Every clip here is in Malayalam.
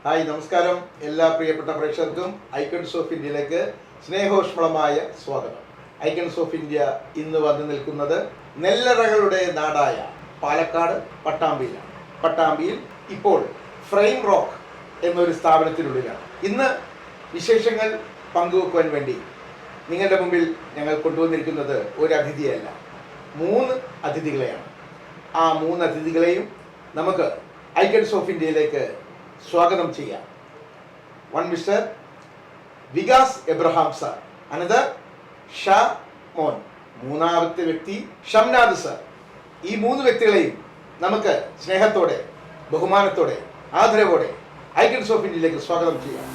ഹായ് നമസ്കാരം എല്ലാ പ്രിയപ്പെട്ട പ്രേക്ഷകർക്കും ഐക്കൺസ് ഓഫ് ഇന്ത്യയിലേക്ക് സ്നേഹോഷ്മളമായ സ്വാഗതം. ഐക്കൺസ് ഓഫ് ഇന്ത്യ ഇന്ന് വന്നു നിൽക്കുന്നത് നെല്ലറകളുടെ നാടായ പാലക്കാട് പട്ടാമ്പിയിലാണ്. പട്ടാമ്പിയിൽ ഇപ്പോൾ ഫ്രെയിം റോക്ക് എന്നൊരു സ്ഥാപനത്തിനുള്ളിലാണ്. ഇന്ന് വിശേഷങ്ങൾ പങ്കുവെക്കുവാൻ വേണ്ടി നിങ്ങളുടെ മുമ്പിൽ ഞങ്ങൾ കൊണ്ടുവന്നിരിക്കുന്നത് ഒരു അതിഥിയല്ല, 3 അതിഥികളെയാണ്. ആ 3 അതിഥികളെയും നമുക്ക് ഐക്കൺസ് ഓഫ് ഇന്ത്യയിലേക്ക് സ്വാഗതം ചെയ്യാം. One mister Vikas Abraham sir, another Shah മോൻ, മൂന്നാമത്തെ വ്യക്തി ഷംനാദ് സർ. ഈ 3 വ്യക്തികളെയും നമുക്ക് സ്നേഹത്തോടെ, ബഹുമാനത്തോടെ, ആദരവോടെ ഐക്കൺസ് ഓഫ് ഇന്ത്യയിലേക്ക് സ്വാഗതം ചെയ്യാം.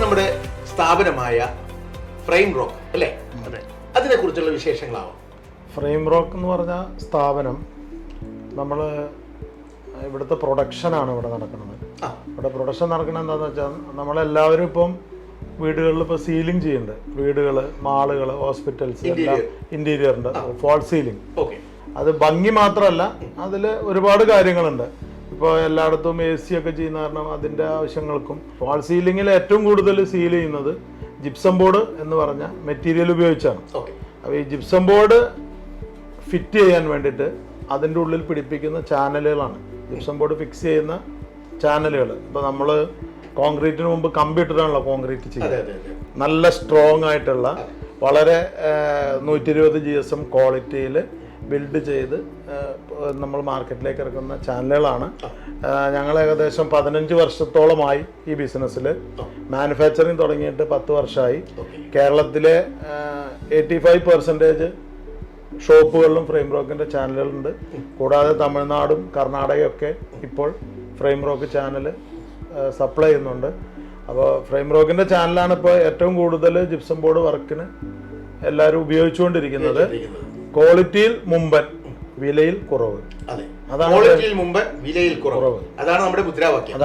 നമ്മുടെ സ്ഥാപനമായ ഫ്രെയിം റോക്ക് അല്ലേ? അതെ, അതിനെക്കുറിച്ചുള്ള വിശേഷങ്ങളാവും. ഫ്രെയിം റോക്ക് എന്ന് പറഞ്ഞ സ്ഥാപനം നമ്മൾ ഇവിടുത്തെ പ്രൊഡക്ഷനാണ് ഇവിടെ നടക്കുന്നത്. ഇവിടെ പ്രൊഡക്ഷൻ നടക്കുന്നത് എന്താണെന്ന് വെച്ചാൽ നമ്മളെല്ലാവരും ഇപ്പം വീടുകളിൽ ഇപ്പോൾ സീലിംഗ് ചെയ്യുന്നുണ്ട്. വീടുകൾ, മാളുകൾ, ഹോസ്പിറ്റൽസ് എല്ലാം ഇന്റീരിയറിൻ്റെ ഫോൾ സീലിംഗ്. അത് ഭംഗി മാത്രമല്ല, അതിൽ ഒരുപാട് കാര്യങ്ങളുണ്ട്. ഇപ്പോൾ എല്ലായിടത്തും AC ഒക്കെ ചെയ്യുന്ന കാരണം അതിൻ്റെ ആവശ്യങ്ങൾക്കും വാൾ സീലിങ്ങിൽ ഏറ്റവും കൂടുതൽ സീൽ ചെയ്യുന്നത് ജിപ്സം ബോർഡ് എന്ന് പറഞ്ഞ മെറ്റീരിയൽ ഉപയോഗിച്ചാണ്. അപ്പോൾ ഈ ജിപ്സം ബോർഡ് ഫിറ്റ് ചെയ്യാൻ വേണ്ടിയിട്ട് അതിൻ്റെ ഉള്ളിൽ പിടിപ്പിക്കുന്ന ചാനലുകളാണ് ജിപ്സം ബോർഡ് ഫിക്സ് ചെയ്യുന്ന ചാനലുകൾ. ഇപ്പോൾ നമ്മൾ കോൺക്രീറ്റിന് മുമ്പ് കമ്പി ഇട്ടിട്ടാണല്ലോ കോൺക്രീറ്റ് ചെയ്യുന്നത്. നല്ല സ്ട്രോങ് ആയിട്ടുള്ള വളരെ 120 GSM ക്വാളിറ്റിയിൽ ബിൽഡ് ചെയ്ത് നമ്മൾ മാർക്കറ്റിലേക്ക് ഇറക്കുന്ന ചാനലുകളാണ്. ഞങ്ങൾ ഏകദേശം 15 വർഷത്തോളമായി ഈ ബിസിനസ്സിൽ. മാനുഫാക്ചറിങ് തുടങ്ങിയിട്ട് 10 വർഷമായി. കേരളത്തിലെ 85% ഷോപ്പുകളിലും ഫ്രെയിം റോക്കിൻ്റെ ചാനലുകളുണ്ട്. കൂടാതെ തമിഴ്നാടും കർണാടകയൊക്കെ ഇപ്പോൾ ഫ്രെയിം റോക്ക് ചാനൽ സപ്ലൈ ചെയ്യുന്നുണ്ട്. അപ്പോൾ ഫ്രെയിം റോക്കിൻ്റെ ചാനലാണ് ഇപ്പോൾ ഏറ്റവും കൂടുതൽ ജിപ്സം ബോർഡ് വർക്കിന് എല്ലാവരും ഉപയോഗിച്ചുകൊണ്ടിരിക്കുന്നത്. ക്വാളിറ്റിയിൽ മുമ്പൻ, വിലയിൽ കുറവ്. അതാണ് നമ്മുടെ മുദ്രാവാക്യം.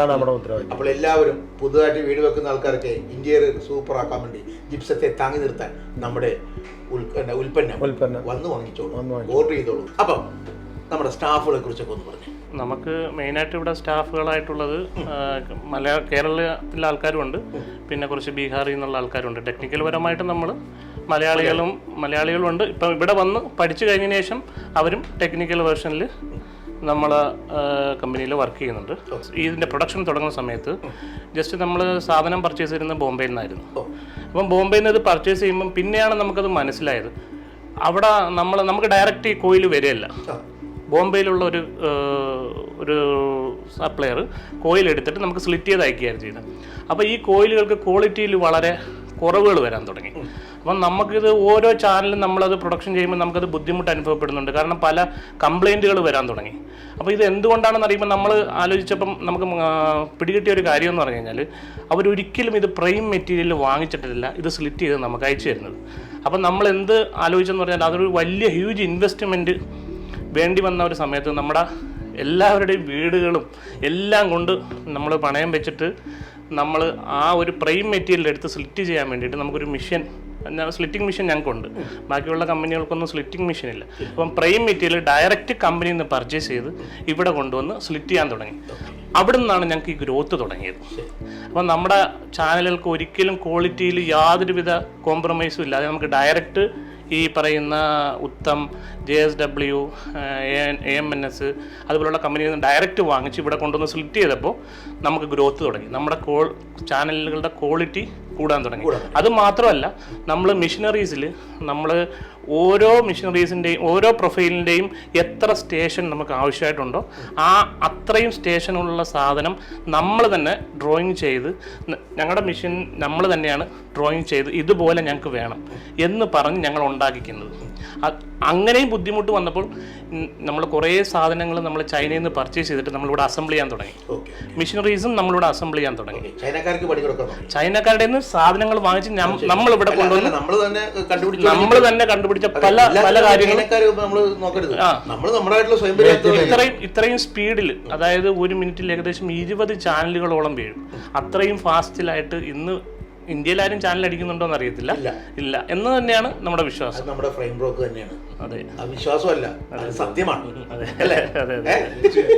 അപ്പോൾ എല്ലാവരും പുതുതായിട്ട് വീട് വെക്കുന്ന ആൾക്കാർക്ക് ഇന്റീരിയർ സൂപ്പർ ആക്കാൻ വേണ്ടി ജിപ്സത്തെ താങ്ങി നിർത്താൻ നമ്മുടെ ഉൽപ്പന്നം വന്ന് വാങ്ങിച്ചോളൂ, ഓർഡർ ചെയ്തോളൂ. അപ്പം നമ്മുടെ സ്റ്റാഫുകളെ കുറിച്ചൊക്കെ ഒന്ന് പറഞ്ഞു. നമുക്ക് മെയിനായിട്ട് ഇവിടെ സ്റ്റാഫുകളായിട്ടുള്ളത് കേരളത്തിലെ ആൾക്കാരുമുണ്ട്, പിന്നെ കുറച്ച് ബീഹാറിൽ നിന്നുള്ള ആൾക്കാരുണ്ട്. ടെക്നിക്കൽ പരമായിട്ട് നമ്മൾ മലയാളികളുണ്ട്. ഇപ്പം ഇവിടെ വന്ന് പഠിച്ചു കഴിഞ്ഞതിന് ശേഷം അവരും ടെക്നിക്കൽ വേർഷനിൽ നമ്മളെ കമ്പനിയിൽ വർക്ക് ചെയ്യുന്നുണ്ട്. ഇതിൻ്റെ പ്രൊഡക്ഷൻ തുടങ്ങുന്ന സമയത്ത് ജസ്റ്റ് നമ്മൾ സാധനം പർച്ചേസ് ചെയ്യുന്നത് ബോംബെയിൽ നിന്നായിരുന്നു. അപ്പം ബോംബെയിൽ നിന്ന് ഇത് പർച്ചേസ് ചെയ്യുമ്പം പിന്നെയാണ് നമുക്കത് മനസ്സിലായത്, അവിടെ നമുക്ക് ഡയറക്റ്റ് ഈ കോയിൽ വരികയല്ല. ബോംബെയിലുള്ള ഒരു സപ്ലയർ കോയിൽ എടുത്തിട്ട് നമുക്ക് സ്ലിറ്റ് ചെയ്ത് അയക്കുകയായിരുന്നു ചെയ്തത്. അപ്പോൾ ഈ കോയിലുകൾക്ക് ക്വാളിറ്റിയിൽ വളരെ കുറവുകൾ വരാൻ തുടങ്ങി. അപ്പം നമുക്കിത് ഓരോ ചാനലും നമ്മളത് പ്രൊഡക്ഷൻ ചെയ്യുമ്പോൾ നമുക്കത് ബുദ്ധിമുട്ട് അനുഭവപ്പെടുന്നുണ്ട്. കാരണം പല കംപ്ലൈൻറ്റുകൾ വരാൻ തുടങ്ങി. അപ്പോൾ ഇത് എന്തുകൊണ്ടാണെന്ന് അറിയുമ്പോൾ നമ്മൾ ആലോചിച്ചപ്പം നമുക്ക് പിടികിട്ടിയ ഒരു കാര്യം എന്ന് പറഞ്ഞു കഴിഞ്ഞാൽ, അവരൊരിക്കലും ഇത് പ്രൈം മെറ്റീരിയൽ വാങ്ങിച്ചിട്ടില്ല, ഇത് സ്ലിറ്റ് ചെയ്ത് നമുക്ക് അയച്ചു തരുന്നത്. അപ്പം നമ്മൾ എന്ത് ആലോചിച്ചെന്ന് പറഞ്ഞാൽ അതൊരു വലിയ ഹ്യൂജ് ഇൻവെസ്റ്റ്മെൻറ്റ് വേണ്ടി വന്ന ഒരു സമയത്ത് നമ്മുടെ എല്ലാവരുടെയും വീടുകളും എല്ലാം കൊണ്ട് നമ്മൾ പണയം വെച്ചിട്ട് നമ്മൾ ആ ഒരു പ്രൈം മെറ്റീരിയൽ എടുത്ത് സ്ലിറ്റ് ചെയ്യാൻ വേണ്ടിയിട്ട് നമുക്കൊരു മെഷീൻ, സ്ലിറ്റിംഗ് മെഷീൻ ഞങ്ങൾക്കുണ്ട്. ബാക്കിയുള്ള കമ്പനികൾക്കൊന്നും സ്ലിറ്റിംഗ് മെഷീൻ ഇല്ല. അപ്പം പ്രൈം മെറ്റീരിയൽ ഡയറക്റ്റ് കമ്പനിയിൽ നിന്ന് പർച്ചേസ് ചെയ്ത് ഇവിടെ കൊണ്ടുവന്ന് സ്ലിറ്റ് ചെയ്യാൻ തുടങ്ങി. അവിടെ നിന്നാണ് ഞങ്ങൾക്ക് ഈ ഗ്രോത്ത് തുടങ്ങിയത്. അപ്പം നമ്മുടെ ചാനലുകൾക്ക് ഒരിക്കലും ക്വാളിറ്റിയിൽ യാതൊരുവിധ കോംപ്രമൈസും ഇല്ലാതെ നമുക്ക് ഡയറക്റ്റ് ഈ പറയുന്ന ഉത്തം, JSW, AMNS അതുപോലുള്ള കമ്പനിയിൽ നിന്ന് ഡയറക്റ്റ് വാങ്ങിച്ച് ഇവിടെ കൊണ്ടുവന്ന് സ്ലിറ്റ് ചെയ്തപ്പോൾ നമുക്ക് ഗ്രോത്ത് തുടങ്ങി. നമ്മുടെ ചാനലുകളുടെ ക്വാളിറ്റി കൂടാൻ തുടങ്ങി. അത് മാത്രമല്ല, നമ്മൾ മെഷീനറീസിൽ നമ്മൾ ഓരോ മെഷീനറീസിൻ്റെയും ഓരോ പ്രൊഫൈലിൻ്റെയും എത്ര സ്റ്റേഷൻ നമുക്ക് ആവശ്യമായിട്ടുണ്ടോ അത്രയും സ്റ്റേഷനുള്ള സാധനം നമ്മൾ തന്നെ ഡ്രോയിങ് ചെയ്ത്, ഞങ്ങളുടെ മെഷീൻ നമ്മൾ തന്നെയാണ് ഡ്രോയിങ് ചെയ്ത് ഇതുപോലെ ഞങ്ങൾക്ക് വേണം എന്ന് പറഞ്ഞ് ഞങ്ങൾ ഉണ്ടാക്കിക്കുന്നത്. അങ്ങനെയും ബുദ്ധിമുട്ട് വന്നപ്പോൾ നമ്മൾ കുറേ സാധനങ്ങൾ നമ്മൾ ചൈനയിൽ നിന്ന് പർച്ചേസ് ചെയ്തിട്ട് നമ്മളിവിടെ അസംബിൾ ചെയ്യാൻ തുടങ്ങി. മെഷീനറീസും നമ്മളിവിടെ അസംബിൾ ചെയ്യാൻ തുടങ്ങി. ചൈനക്കാരുടെ നിന്ന് സാധനങ്ങൾ വാങ്ങിച്ച് നമ്മൾ ഇവിടെ കൊണ്ടുവന്ന് നമ്മൾ തന്നെ കണ്ടുപിടിച്ച പല പല കാര്യങ്ങളും ഇത്രയും സ്പീഡിൽ, അതായത് ഒരു മിനിറ്റിൽ ഏകദേശം 20 ചാനലുകളോളം വീഴും. അത്രയും ഫാസ്റ്റിലായിട്ട് ഇന്ന് ഇന്ത്യയിലാരും ചാനൽ അടിക്കുന്നുണ്ടോ എന്ന് അറിയത്തില്ല, ഇല്ല എന്ന് തന്നെയാണ് നമ്മുടെ വിശ്വാസം. നമ്മുടെ ഫ്രെയിം ബ്രോക്ക് തന്നെയാണ്. അതെ, വിശ്വാസമല്ല, സത്യമാണ്.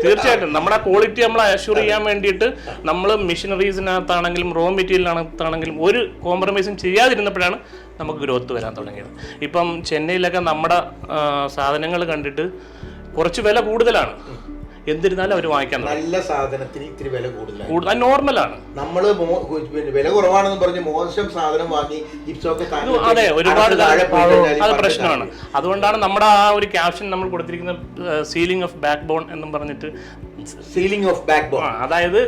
തീർച്ചയായിട്ടും നമ്മുടെ ക്വാളിറ്റി നമ്മൾ അഷ്യൂർ ചെയ്യാൻ വേണ്ടിയിട്ട് നമ്മൾ മെഷീനറീസിനകത്താണെങ്കിലും റോ മെറ്റീരിയലിനകത്താണെങ്കിലും ഒരു കോംപ്രമൈസും ചെയ്യാതിരുന്നപ്പോഴാണ് നമുക്ക് ഗ്രോത്ത് വരാൻ തുടങ്ങിയത്. ഇപ്പം ചെന്നൈയിലൊക്കെ നമ്മുടെ സാധനങ്ങൾ കണ്ടിട്ട് കുറച്ച് വില കൂടുതലാണ്, എന്നിരുന്നാലും അവർ വാങ്ങിക്കാൻ നല്ല സാധനത്തിന് ഇത്തിരി വില കൂടുതലാണ്, നോർമലാണ്. നമ്മള് വില കുറവാണെന്ന് പറഞ്ഞ് മോശം സാധനം വാങ്ങി അതെ, ഒരുപാട് അത് പ്രശ്നമാണ്. അതുകൊണ്ടാണ് നമ്മുടെ ആ ഒരു ക്യാപ്ഷൻ നമ്മൾ കൊടുത്തിരിക്കുന്ന സീലിംഗ് ഓഫ് ബാക്ക് ബോൺ എന്നും പറഞ്ഞിട്ട്. സീലിംഗ് ഓഫ് ബാക്ക് ബോൺ, അതായത്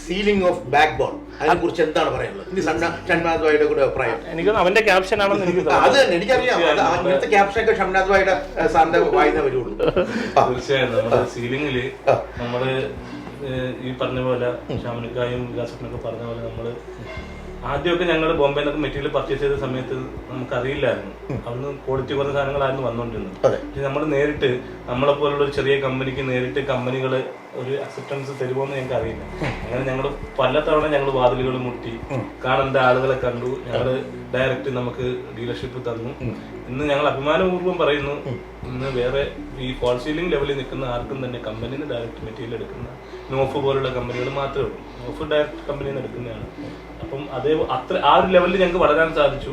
സീലിംഗ് ഓഫ് ബാക്ക് ബോൺ, അതിനെ കുറിച്ച് എന്താണ് പറയാനുള്ളത്? കൂടെ അഭിപ്രായം. എനിക്ക് അവന്റെ ക്യാപ്ഷൻ ആണെന്ന് എനിക്ക് അത് തന്നെ എനിക്കറിയാം. അങ്ങനത്തെ ക്യാപ്ഷൻ ഒക്കെ ഷംനാഥ് ഭായിയുടെ സാറിന്റെ വായിന്നേ വരുള്ളൂ. തീർച്ചയായും നമ്മുടെ സീലിംഗില് നമ്മള് ഈ പറഞ്ഞ പോലെ ഷാമിനിക്കായും വികാസത്തിനൊക്കെ പറഞ്ഞ പോലെ നമ്മള് ആദ്യമൊക്കെ ഞങ്ങൾ ബോംബെ നിന്നൊക്കെ മെറ്റീരിയൽ പർച്ചേസ് ചെയ്ത സമയത്ത് നമുക്ക് അറിയില്ലായിരുന്നു, അന്ന് ക്വാളിറ്റി കുറഞ്ഞ സാധനങ്ങളായിരുന്നു വന്നുകൊണ്ടിരുന്നത്. പക്ഷെ നമ്മൾ നേരിട്ട് നമ്മളെ പോലുള്ള ഒരു ചെറിയ കമ്പനിക്ക് നേരിട്ട് കമ്പനികൾ ഒരു അക്സെപ്റ്റൻസ് തരുമോന്ന് ഞങ്ങൾക്ക് അറിയില്ല. അങ്ങനെ ഞങ്ങൾ പലതവണ ഞങ്ങൾ വാതിലുകൾ മുട്ടി കാണേണ്ട ആളുകളെ കണ്ടു, ഞങ്ങൾ ഡയറക്റ്റ് നമുക്ക് ഡീലർഷിപ്പ് തന്നു. ഇന്ന് ഞങ്ങൾ അഭിമാനപൂർവ്വം പറയുന്നു, ഇന്ന് വേറെ ഈ ഫോൾ സീലിംഗ് ലെവലിൽ നിൽക്കുന്ന ആർക്കും തന്നെ കമ്പനിയിൽ നിന്ന് ഡയറക്റ്റ് മെറ്റീരിയൽ എടുക്കുന്ന നോഫ് പോലുള്ള കമ്പനികൾ മാത്രമേ ഉള്ളൂ. നോഫ് ഡയറക്റ്റ് കമ്പനിയിൽ നിന്ന് എടുക്കുന്നതാണ്. അപ്പം അതേ ആ ഒരു ലെവലിൽ ഞങ്ങൾക്ക് വളരാൻ സാധിച്ചു.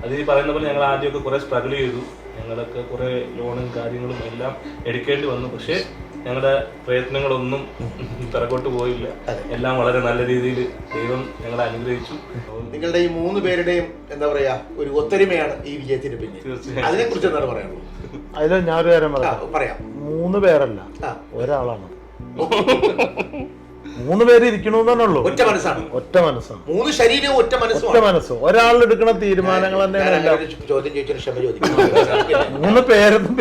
അത് ഈ പറയുന്ന പോലെ ഞങ്ങൾ ആദ്യമൊക്കെ കുറെ സ്ട്രഗിൾ ചെയ്തു, ഞങ്ങളൊക്കെ കുറെ ലോണും കാര്യങ്ങളും എല്ലാം എടുക്കേണ്ടി വന്നു. പക്ഷേ ഞങ്ങളുടെ പ്രയത്നങ്ങളൊന്നും പിറകോട്ട് പോയില്ല, എല്ലാം വളരെ നല്ല രീതിയിൽ ദൈവം ഞങ്ങളെ അനുഗ്രഹിച്ചു. നിങ്ങളുടെ ഈ 3 പേരുടെയും എന്താ പറയാ ഒരു ഒത്തൊരുമയാണ് ഈ വിജയത്തിന് പിന്നിൽ. അതിനെ കുറിച്ച് എന്താണ് പറയാനുള്ളത്? അതിൽ ഞാനൊരു കാര്യം പറയാം. 3 പേരല്ല, ഒരാളാണ്. 3 പേര് ഇരിക്കണമെന്നേ ഉള്ളൂ. ഒറ്റ മനസ്സാണ്, ഒറ്റ മനസ്സാണ്. 3 ശരീരവും ഒറ്റ മനസ്സും. ഒരാൾ എടുക്കുന്ന തീരുമാനങ്ങൾ തന്നെയാണ്. ചോദ്യം ചോദിച്ചൊരു ക്ഷമ ചോദിക്കും. 3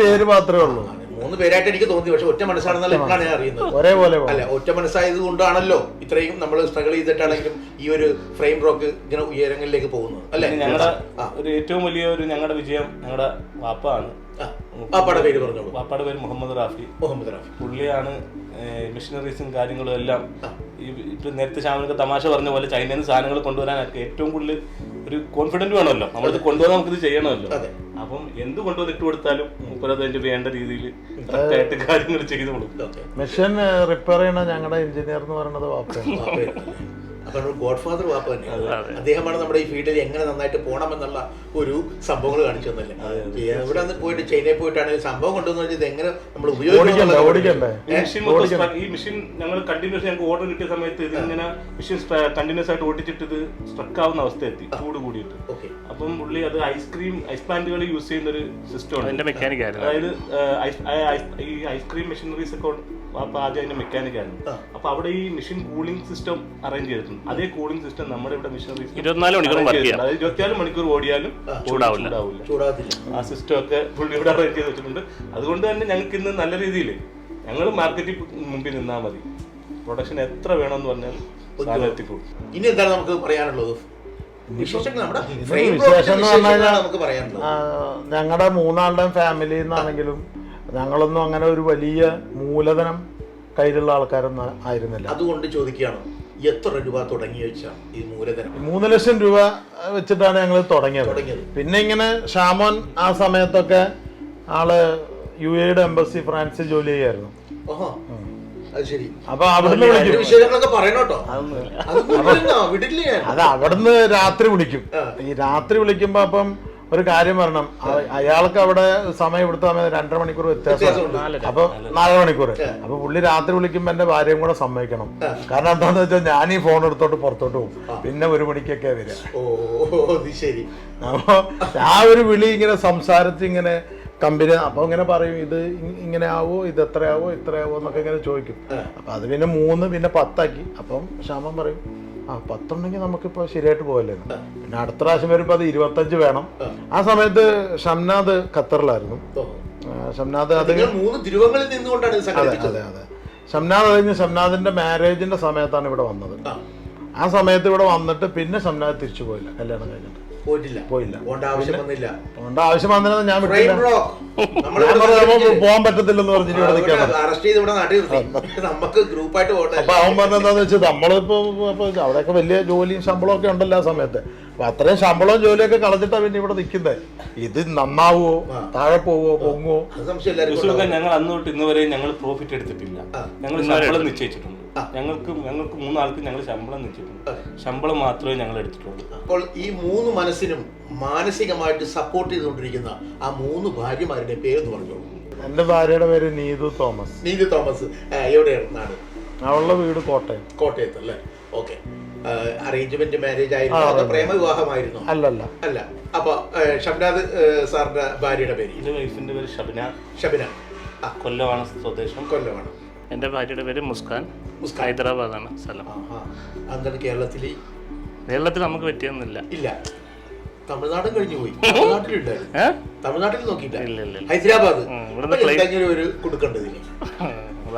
പേര് മാത്രമേ ഉള്ളൂ. 3 പേരായിട്ട് എനിക്ക് തോന്നി, പക്ഷെ ഒറ്റ മനസ്സാണെന്നല്ല ഇപ്പോഴാണ് ഞാൻ അറിയുന്നത്. ഒരേപോലെ അല്ല, ഒറ്റ മനസ്സായത് കൊണ്ടാണല്ലോ ഇത്രയും നമ്മൾ സ്ട്രഗിൾ ചെയ്തിട്ടാണെങ്കിലും ഈ ഒരു ഫ്രെയിം റോക്ക് ഇങ്ങനെ ഉയരങ്ങളിലേക്ക് പോകുന്നത് അല്ലെ. ഞങ്ങളുടെ ഒരു ഏറ്റവും വലിയ ഒരു ഞങ്ങളുടെ വിജയം ഞങ്ങളുടെ വാപ്പാണ്. വാപ്പയുടെ പേര് പറഞ്ഞോളൂ. വാപ്പയുടെ പേര് മുഹമ്മദ് റാഫി. പുള്ളിയാണ് മെഷീനറീസും കാര്യങ്ങളും എല്ലാം ഇപ്പൊ നേരത്തെ ശ്യാമനൊക്കെ തമാശ പറഞ്ഞ പോലെ ചൈനയിൽ നിന്ന് സാധനങ്ങൾ കൊണ്ടുവരാനൊക്കെ ഏറ്റവും കൂടുതൽ ഒരു കോൺഫിഡന്റ് വേണമല്ലോ, നമ്മളിത് കൊണ്ടുവന്നാൽ നമുക്കിത് ചെയ്യണമല്ലോ. അപ്പം എന്ത് കൊണ്ടുവന്ന് ഇട്ട് കൊടുത്താലും മുപ്പത് വേണ്ട രീതിയിൽ കറക്റ്റായിട്ട് കാര്യങ്ങൾ ചെയ്തു കൊടുക്കും. മെഷീൻ റിപ്പയർ ചെയ്യണ ഞങ്ങളുടെ എഞ്ചിനീയർ എന്ന് പറയുന്നത് വാപ്പയാണ്. അപ്പൊ ഗോഡ് ഫാദർ വാപ്പ തന്നെ. അദ്ദേഹമാണ് നമ്മുടെ ഈ ഫീൽഡിൽ എങ്ങനെ നന്നായിട്ട് പോകണമെന്നുള്ള ഒരു സംഭവങ്ങൾ കാണിച്ചു തന്നല്ലേ. ഇവിടെ നിന്ന് പോയിട്ട് ചൈനയിൽ പോയിട്ടാണെങ്കിൽ സംഭവം കൊണ്ടുവന്ന് ഇത് എങ്ങനെ നമ്മൾ ഈ മെഷീൻ ഞങ്ങൾ കണ്ടിന്യൂസ് ഞങ്ങൾക്ക് ഓർഡർ കിട്ടിയ സമയത്ത് ഇതിങ്ങനെ മെഷീൻ കണ്ടിന്യൂസ് ആയിട്ട് ഓടിച്ചിട്ട് ഇത് സ്ട്രക്ക് ആവുന്ന അവസ്ഥ എത്തി, ചൂട് കൂടിയിട്ട്. അപ്പം പുള്ളി അത് ഐസ് പ്ലാന്റുകൾ യൂസ് ചെയ്യുന്ന ഒരു സിസ്റ്റമാണ്. അതായത് ഈ ഐസ്ക്രീം മെഷീനറീസ് ഒക്കെ അപ്പൊ ആദ്യം അതിന്റെ മെക്കാനിക് ആയിരുന്നു. അപ്പൊ അവിടെ ഈ മെഷീൻ കൂളിംഗ് സിസ്റ്റം അറേഞ്ച് ചെയ്തിട്ടുണ്ട്. അതേ കൂളിംഗ് സിസ്റ്റം നമ്മുടെ ഇവിടെ മെഷീനറീസ് 24 മണിക്കൂർ ഓടിയാലും ചൂടാവില്ല. ആ സിസ്റ്റം ഒക്കെ പുള്ളി ഇവിടെ അറേഞ്ച് ചെയ്ത് വെച്ചിട്ടുണ്ട്. അതുകൊണ്ട് തന്നെ ഞങ്ങൾക്ക് ഇന്ന് നല്ല രീതിയിൽ ഞങ്ങൾ മാർക്കറ്റിൽ മുമ്പിൽ നിന്നാൽ മതി, പ്രൊഡക്ഷൻ എത്ര വേണമെന്ന് പറഞ്ഞാൽ സാധനം എത്തിക്കൂടും. ഇനി എന്താണ് നമുക്ക് പറയാനുള്ളത്? ഞങ്ങളുടെ 3 ഫാമിലി എന്നാണെങ്കിലും ഞങ്ങളൊന്നും അങ്ങനെ ഒരു വലിയ മൂലധനം കയ്യിലുള്ള ആൾക്കാരൊന്നും ആയിരുന്നില്ല. അതുകൊണ്ട് ചോദിക്കുകയാണ്, എത്ര രൂപ തുടങ്ങി വെച്ചാൽ ഈ മൂലധനം? 3 ലക്ഷം രൂപ വെച്ചിട്ടാണ് ഞങ്ങൾ തുടങ്ങിയത്. പിന്നെ ഇങ്ങനെ ഷാമോൻ ആ സമയത്തൊക്കെ ആള് UAE എംബസി ഫ്രാൻസിൽ ജോലി ചെയ്യായിരുന്നു. അപ്പൊ അവിടുന്ന് അത് അവിടുന്ന് രാത്രി വിളിക്കും. ഈ രാത്രി വിളിക്കുമ്പോ അപ്പം ഒരു കാര്യം പറയണം, അയാൾക്ക് അവിടെ സമയം ഇവിടുത്തെ സമയം 2.5 മണിക്കൂർ വ്യത്യാസമുണ്ട്. അപ്പൊ 4 മണിക്കൂർ. അപ്പൊ പുള്ളി രാത്രി വിളിക്കുമ്പോ എന്റെ ഭാര്യയും കൂടെ സമ്മതിക്കണം. കാരണം എന്താന്ന് വെച്ചാൽ ഞാൻ ഈ ഫോൺ എടുത്തോട്ട് പുറത്തോട്ട് പോകും, പിന്നെ 1 മണിക്കൊക്കെ വരിക. അപ്പൊ ആ ഒരു വിളി ഇങ്ങനെ സംസാരിച്ച് ഇങ്ങനെ കമ്പനി അപ്പൊ ഇങ്ങനെ പറയും, ഇത് ഇങ്ങനെ ആവോ, ഇത് എത്രയാവോ ഇത്രയാവോ എന്നൊക്കെ ഇങ്ങനെ ചോദിക്കും. അപ്പൊ അത് പിന്നെ 3 പിന്നെ 10 ആക്കി. അപ്പം ശ്യാമൻ പറയും, 10 ഉണ്ടെങ്കിൽ നമുക്കിപ്പോ ശരിയായിട്ട് പോകല്ലേ. പിന്നെ അടുത്ത പ്രാവശ്യം വരുമ്പോ അത് 25 വേണം. ആ സമയത്ത് ഷംനാഥ് ഖത്തറിലായിരുന്നു. ഷംനാഥ് അത് അതെ ഷംനാഥ് കഴിഞ്ഞ് ഷംനാഥിന്റെ മാരേജിന്റെ സമയത്താണ് ഇവിടെ വന്നത്. ആ സമയത്ത് ഇവിടെ വന്നിട്ട് പിന്നെ ഷംനാദ് തിരിച്ചു പോയില്ല, കല്യാണം കഴിഞ്ഞിട്ട് പോയില്ല. പോകേണ്ട ആവശ്യം വന്നില്ല. അതുകൊണ്ട് ആവശ്യം വന്നിരുന്നത് ഞാൻ ഫ്രെയിം വിട്ടില്ല. റോക്ക് നമ്മൾ ഞാൻ പറഞ്ഞു പോകാൻ പറ്റത്തില്ലെന്ന് പറഞ്ഞിട്ട് ഇവിടെ നിൽക്കണം. അറസ്റ്റ് ചെയ്ത് ഇവിടെ നാട്ടിൽ നിർത്തി. നമുക്ക് ഗ്രൂപ്പായിട്ട് പോകട്ടെ. അപ്പൊ അവൻ പറഞ്ഞെന്താന്ന് വെച്ചാൽ നമ്മളിപ്പോ അവിടെയൊക്കെ വലിയ ജോലിയും ശമ്പളവും ഒക്കെ ഉണ്ടല്ലോ ആ സമയത്ത്. അപ്പൊ അത്രയും ശമ്പളവും ജോലിയൊക്കെ കളഞ്ഞിട്ടാ പിന്നെ ഇവിടെ നിൽക്കുന്നത്. ഇത് നന്നാവോ, താഴെ പോവോ, പൊങ്ങോ? അത് സംശയം എല്ലാവർക്കും യൂസുഫ്, ഞങ്ങൾ അന്ന് തൊട്ട് ഇന്ന് വരെ ഞങ്ങൾ പ്രോഫിറ്റ് എടുത്തിട്ടില്ല. ഞങ്ങൾ ശമ്പളം നിശ്ചയിച്ചിട്ടുണ്ട്. ഞങ്ങൾക്ക് 3 ആൾക്ക് ഞങ്ങൾ ശമ്പളം നിശ്ചയിച്ചിട്ടുണ്ട്. ശമ്പളം മാത്രമേ ഞങ്ങൾ എടുത്തിട്ടുള്ളൂ. അപ്പോൾ ഈ 3 മനസ്സിനും മാനസികമായിട്ട് സപ്പോർട്ട് ചെയ്തുകൊണ്ടിരിക്കുന്ന ആ 3 ഭാര്യമാരുടെ പേരെന്ന് പറഞ്ഞോളൂ. എന്റെ ഭാര്യയുടെ പേര് നീതു തോമസ്. നീതു തോമസ്. എവിടെയാണ് നാട്? അവളുടെ വീട് കോട്ടയം. കോട്ടയത്ത് അല്ലേ? ഓക്കെ. അറേഞ്ച്മെന്റ് മാരേജ് ആയിരുന്നു, അതോ പ്രേമ വിവാഹമായിരുന്നു? അല്ലല്ല. അല്ല. അപ്പൊ ഷംനാദ് സാറിന്റെ ഭാര്യയുടെ പേര്? എന്റെ വൈഫിന്റെ പേര് ഷബിന. ഷബിന. കൊല്ലമാണ് സ്വദേശം. കൊല്ലമാണ്. എൻ്റെ ഭാര്യയുടെ പേര് മുസ്കാൻ. ഹൈദരാബാദാണ് സ്ഥലം. എന്താണ് കേരളത്തിൽ? കേരളത്തിൽ നമുക്ക് പറ്റിയൊന്നുമില്ല. ഇല്ല. തമിഴ്നാടും കഴിഞ്ഞു പോയി. തമിഴ്നാട്ടിലുണ്ടായിരുന്നു. തമിഴ്നാട്ടിൽ നോക്കിയില്ല. ഇല്ല. ഹൈദരാബാദ് ഒരു കൊടുക്കേണ്ടതില്ല.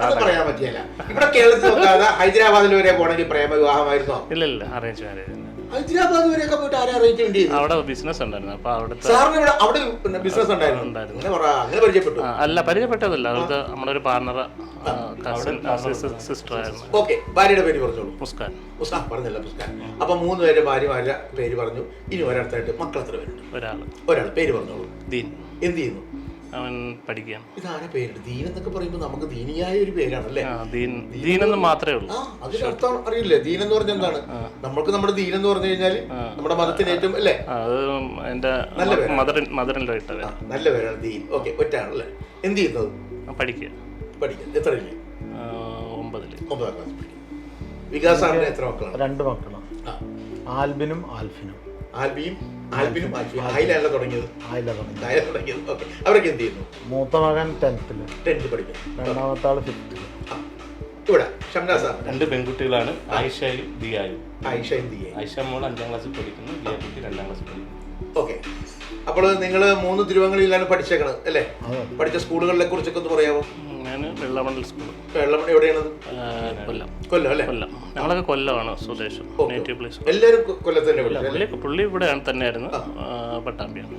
അത് പറയാൻ പറ്റിയല്ല. ഇവിടെ കേരളത്തിൽ നോക്കാതെ ഹൈദരാബാദിൽ വരെ പോണെങ്കിൽ പ്രേമ വിവാഹമായിരുന്നോ? ഇല്ല, അറേഞ്ച് മാരേജ്. ഹൈദരാബാദ് വരെയൊക്കെ പോയിട്ട് ആരെ അറേഞ്ച്മെന്റ് ചെയ്തു? അവിടെ ബിസിനസ് ഉണ്ടായിരുന്നു. അപ്പൊ അവിടുത്തെ സാറിന് അവിടെ ബിസിനസ് ഉണ്ടായിരുന്നു. അങ്ങനെ പരിചയപ്പെട്ടു? അല്ല, പരിചയപ്പെട്ടതല്ല. അവിടുത്തെ നമ്മുടെ ഒരു പാർട്ണർ സിസ്റ്റർ ആയിരുന്നു. ഓക്കെ. ഭാര്യയുടെ പേര് പറഞ്ഞോളൂ. മുസ്കാൻ. മുസ്കാൻ പറഞ്ഞല്ലോ, മുസ്കാൻ. അപ്പൊ 3 പേര് ഭാര്യമാരുടെ പേര് പറഞ്ഞു. ഇനി ഒരിടത്തായിട്ട് മക്കൾ എത്ര പേരുണ്ട്? ഒരാൾ. പേര് പറഞ്ഞോളൂ. ദീൻ. എന്ത് ചെയ്യുന്നു? അവൻ പഠിക്കുകയാണ്. ഇതാരെ പേരുണ്ട്? ദീൻ എന്നൊക്കെ പറയുമ്പോൾ നമുക്ക് ദീനിയായ ഒരു പേരാണല്ലേ? ദീനെന്ന് മാത്രമേ ഉള്ളൂ. അതിന്റെ അർത്ഥം അറിയില്ലേ? ദീൻ എന്ന് പറഞ്ഞാൽ എന്താണ്? നമ്മൾക്ക് നമ്മുടെ ദീൻ എന്ന് പറഞ്ഞു കഴിഞ്ഞാൽ നമ്മുടെ മതത്തിന് ഏറ്റവും അല്ലേ? അത് എന്റെ മദറിൻ്റെ ഇട്ട നല്ല പേരാണ് ദീൻ. ഓക്കെ. ഒറ്റയാണല്ലേ? എന്ത് ചെയ്യുന്നത്? പഠിക്കുക. എത്രയില്ലേ? 9ാം ക്ലാസ്. വികാസ് സാറിന് എത്ര മക്കളാണ്? 2 മക്കളാണ്. ആൽബിനും ആൽഫിനും. ആൽബിനും ആയിലല്ല തുടങ്ങിയത്. അവരൊക്കെ എന്ത് ചെയ്യുന്നു? മൂത്ത മകൻ 10th പഠിക്കുന്നു. രണ്ടാമത്തെ ആള് 5th. ഇവിടെ ഷംനാദ് സാർ 2 പെൺകുട്ടികളാണ്, ആയിഷയും ദിയായും. ആയിഷ മോൾ 5ാം ക്ലാസ്സിൽ പഠിക്കുന്നു, ദിയ കുട്ടി 2ാം ക്ലാസ്സിൽ പഠിക്കുന്നു. ഓക്കെ. അപ്പോൾ നിങ്ങൾ 3 തിരുവങ്ങളിലാണ് പഠിച്ചേക്കണത് അല്ലേ? പഠിച്ച സ്കൂളുകളെ കുറിച്ചൊക്കെ ഒന്ന് പറയാമോ? ഞാൻ വെള്ളമണ്ഡൽ സ്കൂൾ. വെള്ളമണ്ഡൽ എവിടെയാണ്? കൊല്ലം അല്ലേ? കൊല്ലം. ഞങ്ങളൊക്കെ കൊല്ലമാണ് സ്വദേശം. Native place. എല്ലാവരും കൊല്ലത്ത് തന്നെ? പുള്ളി ഇവിടെ തന്നെയായിരുന്നു. പട്ടാമ്പിയാണ്.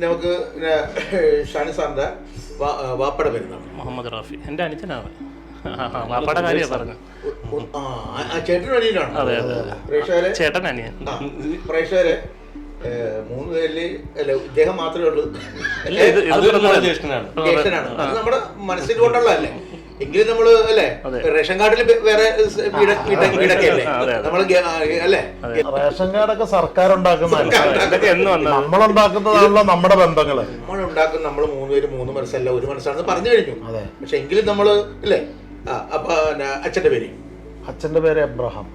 നമുക്ക് ഷാനി സാറിന്റെ വാപ്പട വരുന്നതാണ് മുഹമ്മദ് റാഫി. എൻ്റെ അനുജനാണ്. വാപ്പയുടെ കാര്യം പറഞ്ഞു. ചേട്ടൻ അനിയനാണ്. അതെ. ചേട്ടൻ അനിയൻ. പ്രേക്ഷകരെ 3 പേരില് അല്ല, ഇദ്ദേഹം മാത്രമേ ഉള്ളൂ. ജ്യേഷ്ഠനാണ്. അത് നമ്മുടെ മനസ്സിൽ കൊണ്ടുള്ളതല്ലേ? എങ്കിലും നമ്മള് അല്ലേ റേഷൻ കാർഡിൽ വേറെ വീടൊക്കെ അല്ലേ നമ്മള് അല്ലേ? റേഷൻ കാർഡൊക്കെ സർക്കാർ ഉണ്ടാക്കുന്നതല്ല, നമ്മളുണ്ടാക്കുന്നതാണല്ലോ നമ്മുടെ ബന്ധങ്ങള്. നമ്മളുണ്ടാക്കുന്ന നമ്മള് 3 പേര് 3 മനസ്സല്ല, ഒരു മനസ്സാണെന്ന് പറഞ്ഞു കഴിഞ്ഞു. പക്ഷെ എങ്കിലും നമ്മള് അല്ലേ? അപ്പൊ അച്ഛന്റെ പേര്? അച്ഛന്റെ പേര് എബ്രഹാം.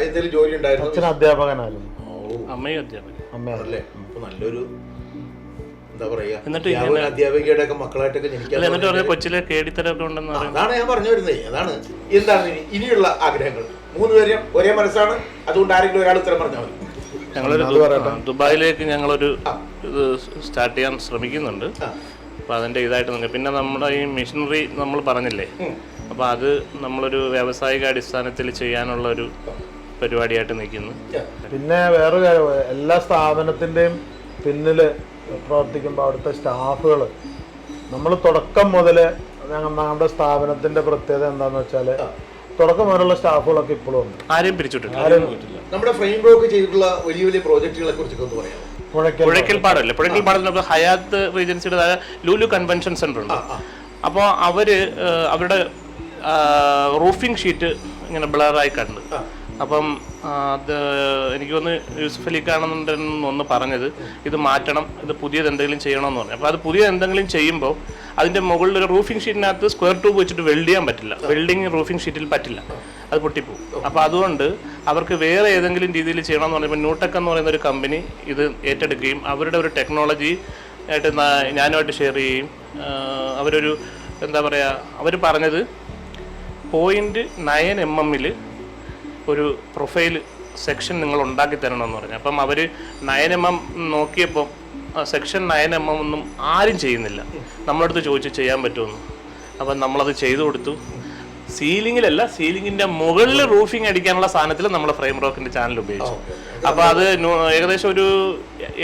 എന്തെങ്കിലും ജോലി ഉണ്ടായിരുന്നു? അച്ഛൻ അധ്യാപകനായിരുന്നു. അമ്മയും അധ്യാപകൻ. അമ്മയല്ലേ? നല്ലൊരു എന്താ പറയാ, അധ്യാപികയുടെ ഒക്കെ മക്കളായിട്ടൊക്കെ ജനിക്കാൻ. കൊച്ചിലെ കേടിത്തരൊക്കെ ഉണ്ടെന്ന് അതാണ് ഞാൻ പറഞ്ഞു വരുന്നത്. അതാണ് എന്താണ് ഇനിയുള്ള ആഗ്രഹങ്ങൾ? 3 പേരും ഒരേ മനസ്സാണ്. അതുകൊണ്ട് ആരെങ്കിലും ഒരാൾ ഉത്തരം പറഞ്ഞാൽ മതി. ഞങ്ങളൊരു ദുബായിലേക്ക് ഞങ്ങളൊരു ഇത് സ്റ്റാർട്ട് ചെയ്യാൻ ശ്രമിക്കുന്നുണ്ട്. അപ്പോൾ അതിൻ്റെ ഇതായിട്ട് നോക്കുക. പിന്നെ നമ്മുടെ ഈ മെഷീനറി നമ്മൾ പറഞ്ഞില്ലേ, അപ്പോൾ അത് നമ്മളൊരു വ്യാവസായിക അടിസ്ഥാനത്തിൽ ചെയ്യാനുള്ള ഒരു പരിപാടിയായിട്ട് നിൽക്കുന്നു. പിന്നെ വേറൊരു കാര്യം, എല്ലാ സ്ഥാപനത്തിൻ്റെയും പിന്നില് പ്രവർത്തിക്കുമ്പോൾ അവിടുത്തെ സ്റ്റാഫുകൾ, നമ്മൾ തുടക്കം മുതൽ ഞങ്ങളുടെ സ്ഥാപനത്തിന്റെ പ്രത്യേകത എന്താണെന്ന് വെച്ചാൽ തുടക്കം മുതലുള്ള സ്റ്റാഫുകളൊക്കെ ഇപ്പോഴും ഉണ്ട്. ആരെയും പിരിച്ചിട്ടില്ല. നമ്മുടെ ഫ്രെയിം ബ്രോക്ക് ചെയ്തിട്ടുള്ള വലിയ വലിയ പ്രോജക്റ്റുകളെ കുറിച്ചൊക്കെ ഒന്ന് പറയാമോ? പുഴയ്ക്കൽപ്പാടല്ലേ? പുഴയ്ക്കൽപ്പാടിൽ നമുക്ക് ഹയാത്ത് റീജൻസിയുടെ ലുലു കൺവെൻഷൻ സെന്റർ ഉണ്ട്. അപ്പോൾ അവരുടെ റൂഫിംഗ് ഷീറ്റ് ഇങ്ങനെ ബ്ലറായി കണ്ട്, അപ്പം അത് എനിക്ക് തോന്നുന്നു യൂസുഫ് അലിക്കാണെന്നുണ്ടെന്ന് പറഞ്ഞത് ഇത് മാറ്റണം, ഇത് പുതിയത് എന്തെങ്കിലും ചെയ്യണമെന്ന് പറഞ്ഞു. അപ്പോൾ അത് പുതിയ എന്തെങ്കിലും ചെയ്യുമ്പോൾ അതിൻ്റെ മുകളിൽ ഒരു റൂഫിംഗ് ഷീറ്റിനകത്ത് സ്ക്വയർ ട്യൂബ് വെച്ചിട്ട് വെൽഡ് ചെയ്യാൻ പറ്റില്ല. വെൽഡിങ് റൂഫിംഗ് ഷീറ്റിൽ പറ്റില്ല, അത് പൊട്ടിപ്പോവും. അപ്പോൾ അതുകൊണ്ട് അവർക്ക് വേറെ ഏതെങ്കിലും രീതിയിൽ ചെയ്യണമെന്ന് പറഞ്ഞപ്പോൾ ന്യൂടെക് എന്ന് പറയുന്ന ഒരു കമ്പനി ഇത് ഏറ്റെടുക്കുകയും അവരുടെ ഒരു ടെക്നോളജി ആയിട്ട് ഞാനുമായിട്ട് ഷെയർ ചെയ്യുകയും അവരൊരു എന്താ പറയുക, അവർ പറഞ്ഞത് 0.9 mm ഒരു പ്രൊഫൈൽ സെക്ഷൻ നിങ്ങൾ ഉണ്ടാക്കി തരണമെന്ന് പറഞ്ഞു. അപ്പം അവർ 9 mm നോക്കിയപ്പോൾ സെക്ഷൻ 9 mm ഒന്നും ആരും ചെയ്യുന്നില്ല. നമ്മളടുത്ത് ചോദിച്ചു ചെയ്യാൻ പറ്റുമെന്ന്. അപ്പം നമ്മളത് ചെയ്തു കൊടുത്തു. സീലിംഗിലല്ല, സീലിംഗിന്റെ മുകളിൽ റൂഫിംഗ് അടിക്കാനുള്ള സാധനത്തിൽ നമ്മൾ ഫ്രെയിം റോക്കിന്റെ ചാനൽ ഉപയോഗിച്ചു. അപ്പൊ അത് ഏകദേശം ഒരു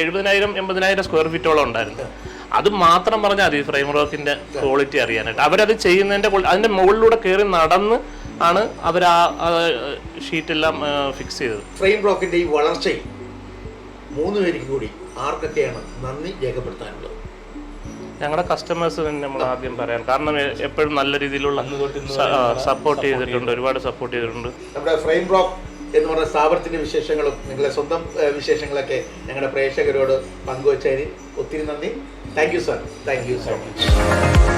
70,000-80,000 സ്ക്വയർ ഫീറ്റോളം ഉണ്ടായിരുന്നു. അത് മാത്രം പറഞ്ഞാൽ മതി ഫ്രെയിം റോക്കിന്റെ ക്വാളിറ്റി അറിയാനായിട്ട്. അവരത് ചെയ്യുന്നതിന്റെ അതിന്റെ മുകളിലൂടെ കയറി നടന്ന് ആണ് അവർ ആ ഷീറ്റെല്ലാം ഫിക്സ് ചെയ്തത്. ഫ്രെയിം റോക്കിന്റെ ഈ വളർച്ചയിൽ 3 പേർക്ക് കൂടി ആർക്കൊക്കെയാണ് നന്ദി രേഖപ്പെടുത്താനുള്ളത്? ഞങ്ങളുടെ കസ്റ്റമേഴ്സ് തന്നെ നമ്മൾ ആദ്യം പറയാം. കാരണം എപ്പോഴും നല്ല രീതിയിലുള്ള സപ്പോർട്ട് ചെയ്തിട്ടുണ്ട്, ഒരുപാട് സപ്പോർട്ട് ചെയ്തിട്ടുണ്ട്. നമ്മുടെ ഫ്രെയിം റോക്ക് എന്ന് പറഞ്ഞ സ്ഥാപനത്തിന്റെ വിശേഷങ്ങളും നിങ്ങളുടെ സ്വന്തം വിശേഷങ്ങളൊക്കെ ഞങ്ങളുടെ പ്രേക്ഷകരോട് പങ്കുവച്ചതിന് ഒത്തിരി നന്ദി. Thank you sir. Thank you so much.